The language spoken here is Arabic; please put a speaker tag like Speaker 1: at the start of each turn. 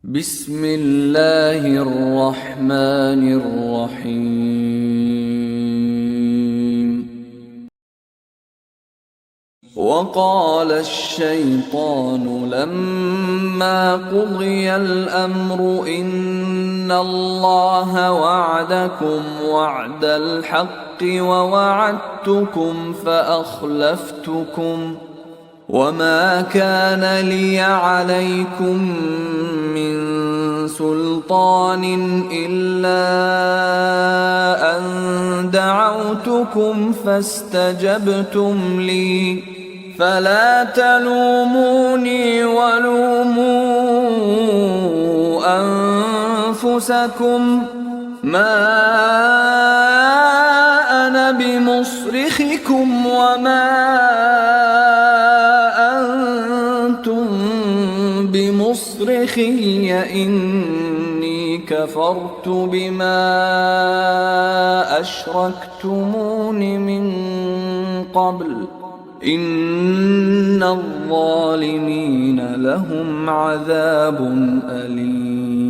Speaker 1: بسم الله الرحمن الرحيم. وقال الشيطان لما قضي الأمر إن الله وعدكم وعد الحق ووعدتكم فأخلفتكم وما كان لي عليكم من سلطان إلا أن دعوتكم فاستجبتم لي فلا تلوموني ولوموا أنفسكم ما أنا بمصرخكم وما أنتم بمصرخي إني كفرت بما أشركتمون من قبل إن الظالمين لهم عذاب أليم.